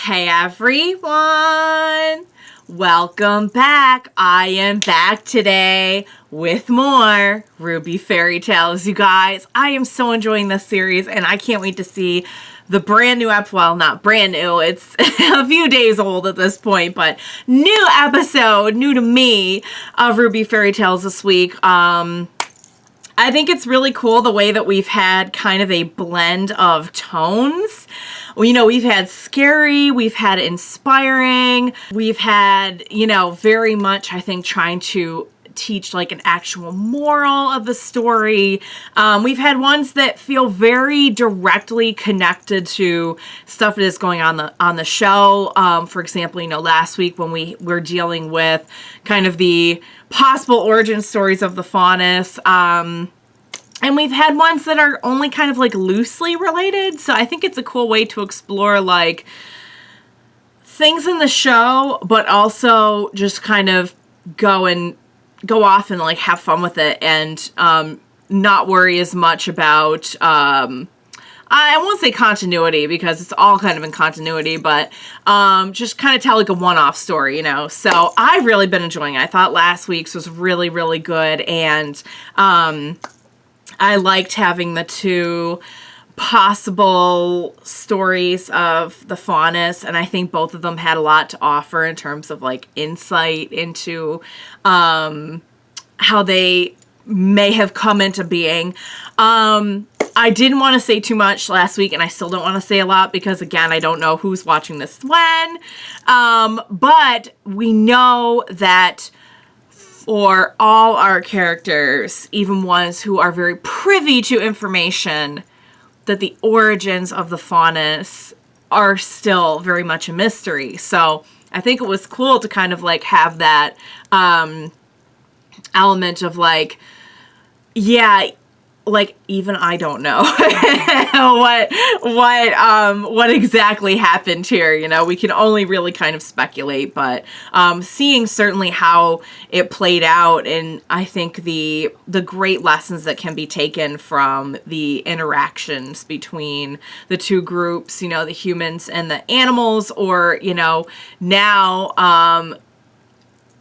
Hey everyone! Welcome back. I am back today with more RWBY Fairy Tales. You guys, I am so enjoying this series and I can't wait to see the brand new episode. Well, not brand new. It's a few days old at this point, but new episode, new to me, of RWBY Fairy Tales this week. I think it's really cool the way that we've had kind of a blend of tones. Well, you know, we've had scary, we've had inspiring, we've had, you know, very much, I think, trying to teach like an actual moral of the story. We've had ones that feel very directly connected to stuff that is going on the show. For example, you know, last week when we were dealing with kind of the possible origin stories of the Faunus, and we've had ones that are only kind of like loosely related. So I think it's a cool way to explore like things in the show, but also just kind of go off and like have fun with it and not worry as much about, I won't say continuity because it's all kind of in continuity, but just kind of tell like a one-off story, you know? So I've really been enjoying it. I thought last week's was really, really good. And I liked having the two possible stories of the Faunus, and I think both of them had a lot to offer in terms of like insight into how they may have come into being. I didn't want to say too much last week, and I still don't want to say a lot because, again, I don't know who's watching this when. But we know that for all our characters, even ones who are very privy to information, that the origins of the Faunus are still very much a mystery. So I think it was cool to kind of like have that element of like, yeah, like even I don't know what exactly happened here. You know, we can only really kind of speculate, but seeing certainly how it played out, and I think the great lessons that can be taken from the interactions between the two groups, you know, the humans and the animals, or, you know, now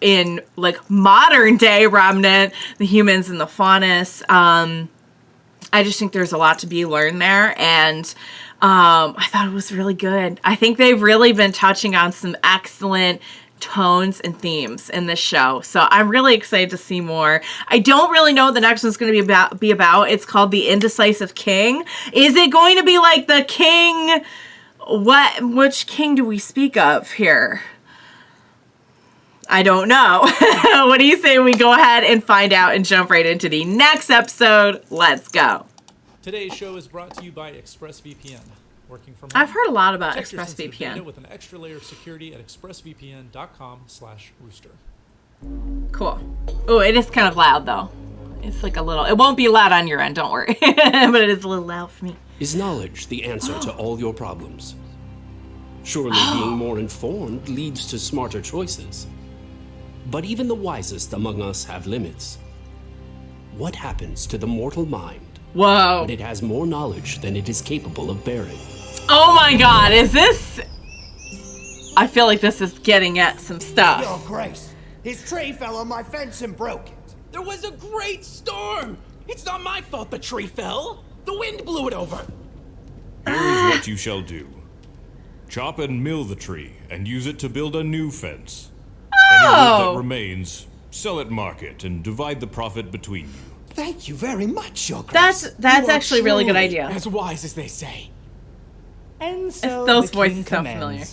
in like modern day Remnant, the humans and the Faunus. I just think there's a lot to be learned there, and I thought it was really good. I think they've really been touching on some excellent tones and themes in this show, so I'm really excited to see more. I don't really know what the next one's going to be about. It's called the Indecisive King. Is it going to be like the king? Which king do we speak of here? I don't know. What do you say we go ahead and find out and jump right into the next episode? Let's go. Today's show is brought to you by ExpressVPN. Working from I've heard a lot about protect your sensitive ExpressVPN. data with an extra layer of security at expressvpn.com/rooster. Cool. Oh, it is kind of loud though. It's like a little, it won't be loud on your end, don't worry. But it is a little loud for me. Is knowledge the answer to all your problems? Surely being more informed leads to smarter choices. But even the wisest among us have limits. What happens to the mortal mind Whoa. when it has more knowledge than it is capable of bearing? Oh my god, is this? I feel like this is getting at some stuff. Your Grace, his tree fell on my fence and broke it. There was a great storm! It's not my fault the tree fell! The wind blew it over! Here is what you shall do. Chop and mill the tree, and use it to build a new fence. Any wood that remains, sell at market, and divide the profit between you. Thank you very much, Your Grace. That's actually a really good idea. As wise as they say. And so Those the voices king sound commands. familiar.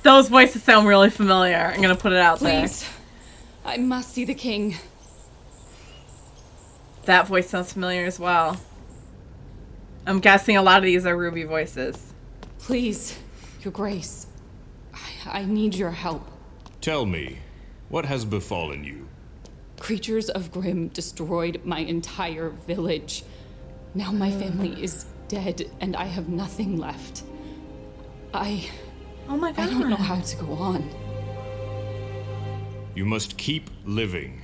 Those voices sound really familiar. I'm gonna put it out Please, I must see the king. there. That voice sounds familiar as well. I'm guessing a lot of these are RWBY voices. Please, Your Grace. I need your help. Tell me, what has befallen you? Creatures of Grimm destroyed my entire village. Now my family is dead and I have nothing left. Oh my god. I don't know how to go on. You must keep living.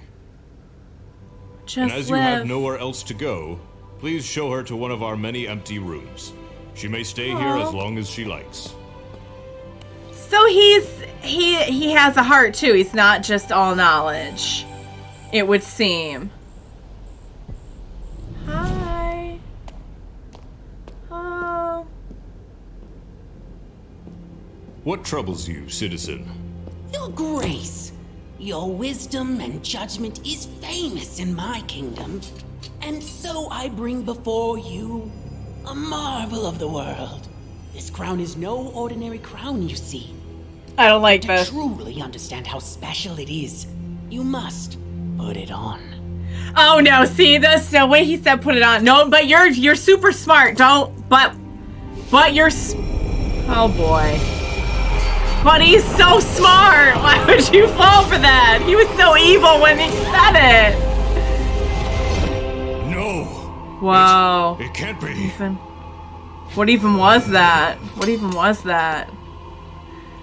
Just And as you live. have nowhere else to go, please show her to one of our many empty rooms. She may stay here as long as she likes. So he has a heart too. He's not just all knowledge, it would seem. Hi. Oh. What troubles you, citizen? Your grace, your wisdom and judgment is famous in my kingdom, and so I bring before you a marvel of the world. This crown is no ordinary crown, you see. I don't like To this. truly understand how special it is, you must put it on. Oh no, see this the way he said put it on. No, but you're super smart. Don't but you're oh boy. But he's so smart. Why would you fall for that? He was so evil when he said it. No! Whoa. It can't be. What even was that? What even was that?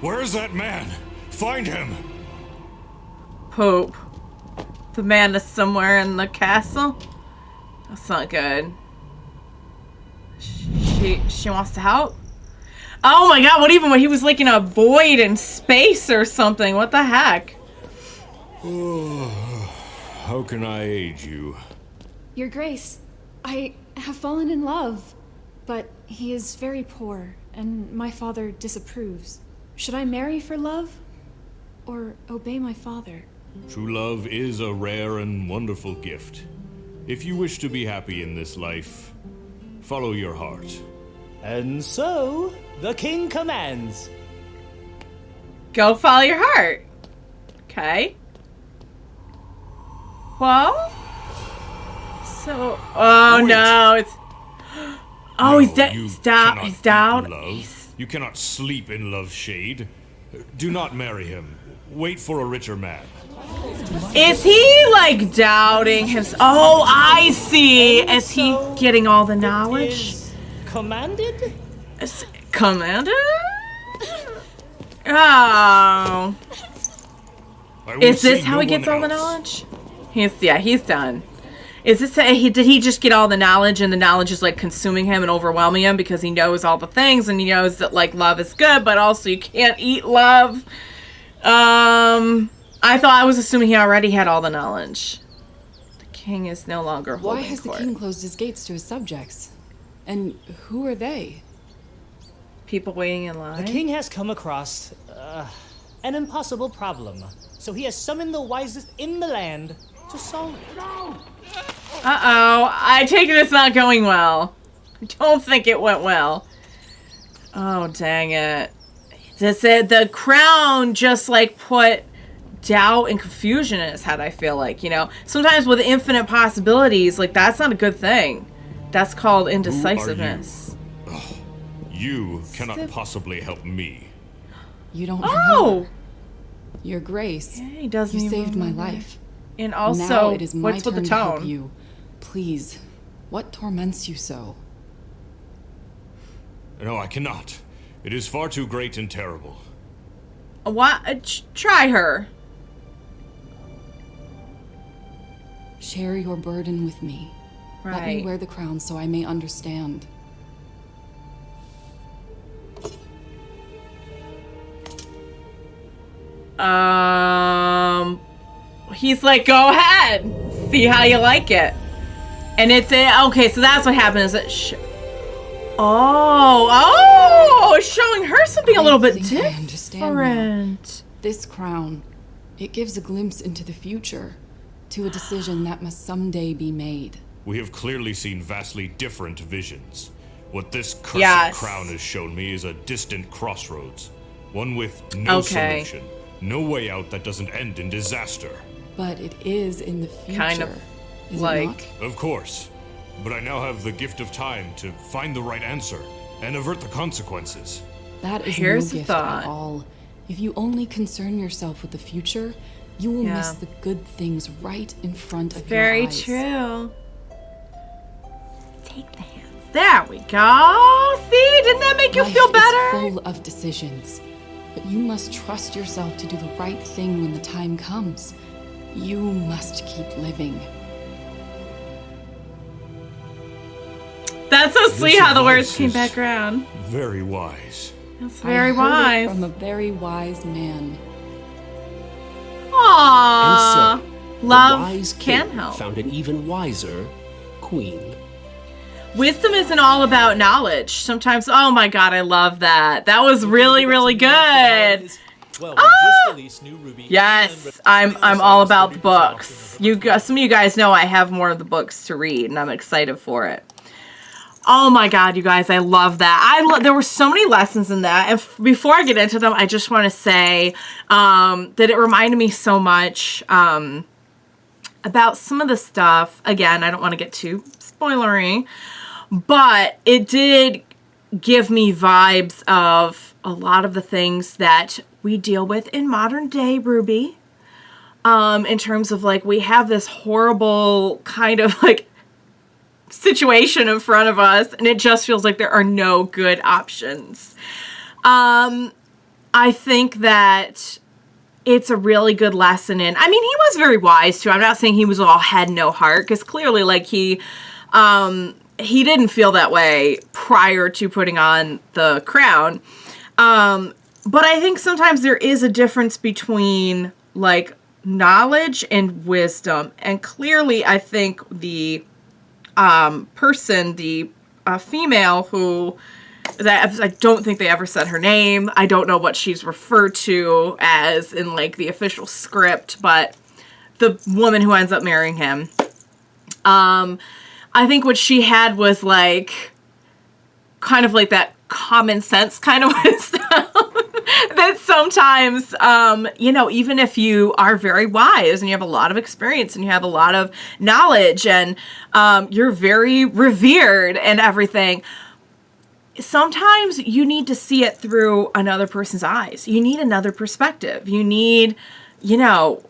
Where's that man? Find him! Poop. The man is somewhere in the castle? That's not good. She wants to help? Oh my god, what even when he was like in a void in space or something? What the heck? How can I aid you? Your Grace, I have fallen in love, but he is very poor, and my father disapproves. Should I marry for love, or obey my father? True love is a rare and wonderful gift. If you wish to be happy in this life, follow your heart. And so, the king commands. Go follow your heart. Okay. Well. So. Oh Wait. no! It's. Oh, No, he's dead. you He's down. cannot He's down. eat love. You cannot sleep in love's shade. Do not marry him. Wait for a richer man. Is he like doubting his? Oh, I see. Is he getting all the knowledge? Is commanded? Commander? Oh. I will Is this see how no he gets one all the else. knowledge? He's done. Is this did he just get all the knowledge and the knowledge is like consuming him and overwhelming him because he knows all the things and he knows that like love is good, but also you can't eat love. I was assuming he already had all the knowledge. The king is no longer holding Why has court. the king closed his gates to his subjects? And who are they? People waiting in line. The king has come across an impossible problem, so he has summoned the wisest in the land to solve it. Uh-oh. I take it it's not going well. I don't think it went well. Oh, dang it. The crown just, like, put doubt and confusion in his head, I feel like, you know? Sometimes with infinite possibilities, like, that's not a good thing. That's called indecisiveness. You cannot possibly help me. You don't Oh! remember. Your Grace, Yeah, he doesn't you even saved my remember. life. And also, now it is my what's with turn the to help tone? you. Please, what torments you so? No, I cannot. It is far too great and terrible. What? Try her. Share your burden with me. Let me Right. wear the crown so I may understand. He's like, go ahead, see how you like it. And it's okay, so that's what happened. Is it? Showing her something a little bit think I understand now. different. This crown, it gives a glimpse into the future, to a decision that must someday be made. We have clearly seen vastly different visions. What this cursed Yes. crown has shown me is a distant crossroads. One with no Okay. solution. No way out that doesn't end in disaster. But it is in the future. Kind of is like- it not? Of course. But I now have the gift of time to find the right answer and avert the consequences. That is Here's no a gift thought. at all. If you only concern yourself with the future, you will Yeah. miss the good things right in front of Very your eyes. true. Take the hands. There we go. See, didn't that make you Life feel is better? full of decisions, but you must trust yourself to do the right thing when the time comes. You must keep living. That's so sweet how the words advice came is back around. Very wise. That's I very heard it wise. from a very wise man. Aww. And so, Love the wise can king help. found an even wiser queen. Wisdom isn't all about knowledge. Sometimes, oh my god, I love that. That was really, really good. Well, we just released new RWBY. Yes, I'm all about the books. Some of you guys know I have more of the books to read, and I'm excited for it. Oh my god, you guys, I love that. There were so many lessons in that. And before I get into them, I just want to say that it reminded me so much about some of the stuff. Again, I don't want to get too spoilery, but it did give me vibes of a lot of the things that we deal with in modern day RWBY. In terms of like, we have this horrible kind of like situation in front of us, and it just feels like there are no good options. I think that it's a really good lesson in, I mean, he was very wise too. I'm not saying he was all head, no heart, because clearly like he didn't feel that way prior to putting on the crown. But I think sometimes there is a difference between like knowledge and wisdom. And clearly I think the female who, I don't think they ever said her name. I don't know what she's referred to as in like the official script, but the woman who ends up marrying him, I think what she had was like kind of like that common sense kind of wisdom that sometimes, even if you are very wise and you have a lot of experience and you have a lot of knowledge and you're very revered and everything, sometimes you need to see it through another person's eyes. You need another perspective. You need to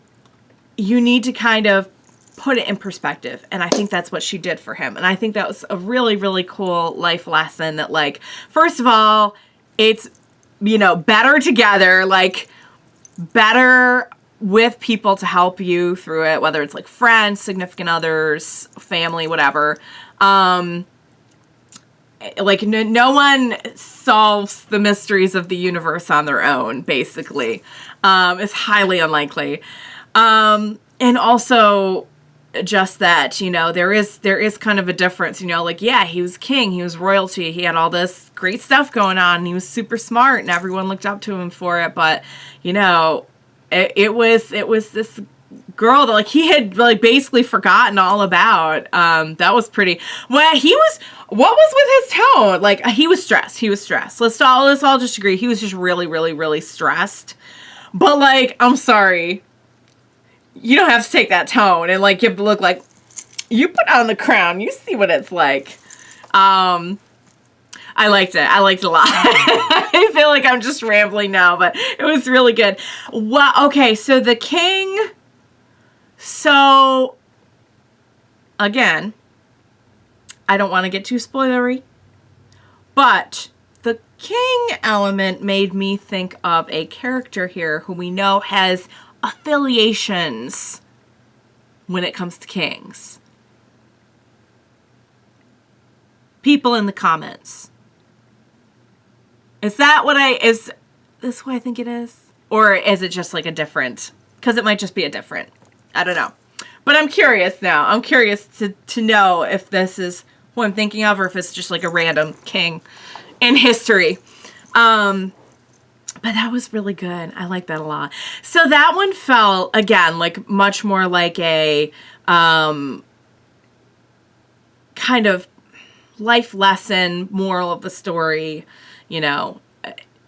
kind of put it in perspective. And I think that's what she did for him. And I think that was a really, really cool life lesson that, like, first of all, it's, better together, like, better with people to help you through it, whether it's like friends, significant others, family, whatever. Like, no one solves the mysteries of the universe on their own, basically. It's highly unlikely. And also just that, there is kind of a difference, like, yeah, he was king, he was royalty, he had all this great stuff going on, and he was super smart, and everyone looked up to him for it, but, it was this girl that, like, he had, like, basically forgotten all about. That was pretty, what was with his tone? Like, he was stressed. Let's all just agree, he was just really, really, really stressed. But, like, I'm sorry, you don't have to take that tone and, like, you have to look like you put on the crown. You see what it's like. I liked it. I liked it a lot. I feel like I'm just rambling now, but it was really good. Well, okay, so the king. So, again, I don't want to get too spoilery, but the king element made me think of a character here who we know has affiliations when it comes to kings. People in the comments. Is this what I think it is? Or is it just like a different, because it might just be a different, I don't know. But I'm curious now. I'm curious to know if this is who I'm thinking of or if it's just like a random king in history. But that was really good. I like that a lot. So that one felt, again, like much more like a kind of life lesson, moral of the story, and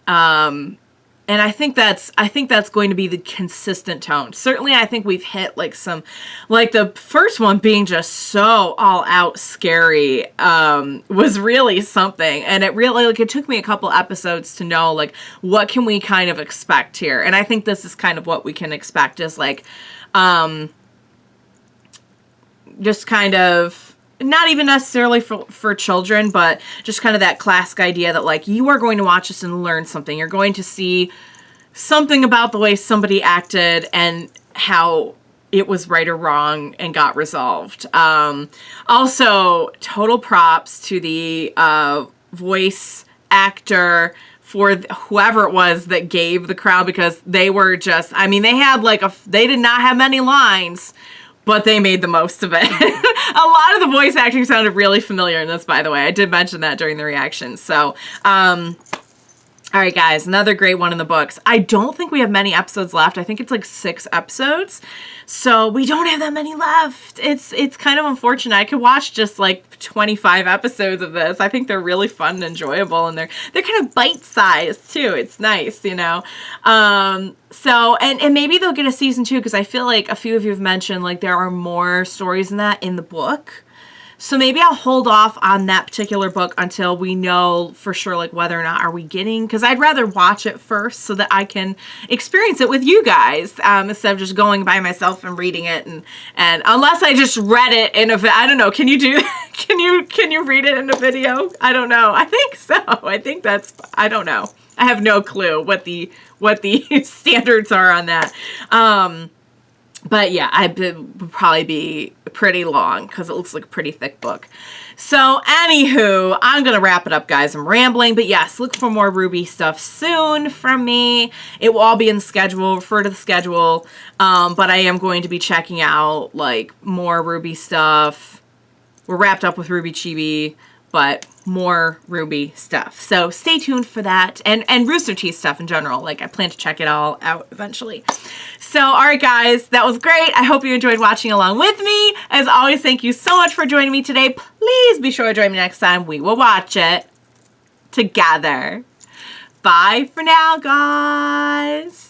I think that's going to be the consistent tone. Certainly, I think we've hit like some, like the first one being just so all out scary, was really something. And it really, like, it took me a couple episodes to know, like, what can we kind of expect here? And I think this is kind of what we can expect is like, just kind of, not even necessarily for children, but just kind of that classic idea that, like, you are going to watch this and learn something. You're going to see something about the way somebody acted and how it was right or wrong and got resolved. Also, total props to the voice actor for whoever it was that gave the crown, because they were just, I mean, they had like they did not have many lines, but they made the most of it. A lot of the voice acting sounded really familiar in this, by the way. I did mention that during the reaction. So, all right, guys, another great one in the books. I don't think we have many episodes left. I think it's like 6 episodes. So we don't have that many left. It's kind of unfortunate. I could watch just like 25 episodes of this. I think they're really fun and enjoyable, and they're kind of bite-sized too. It's nice, you know. So, and maybe they'll get a season 2, because I feel like a few of you have mentioned like there are more stories than that in the book. So maybe I'll hold off on that particular book until we know for sure, like, whether or not are we getting, because I'd rather watch it first so that I can experience it with you guys, instead of just going by myself and reading it. And unless I just read it in I don't know, can you do that? Can you read it in a video? I don't know. I think so. I think I don't know. I have no clue what the standards are on that. But yeah, it would probably be pretty long because it looks like a pretty thick book. So anywho, I'm going to wrap it up, guys. I'm rambling, but yes, look for more RWBY stuff soon from me. It will all be in the schedule. Refer to the schedule. But I am going to be checking out like more RWBY stuff. We're wrapped up with RWBY Chibi, but more RWBY stuff. So stay tuned for that, and Rooster Teeth stuff in general. Like, I plan to check it all out eventually. So, all right, guys, that was great. I hope you enjoyed watching along with me. As always, thank you so much for joining me today. Please be sure to join me next time. We will watch it together. Bye for now, guys.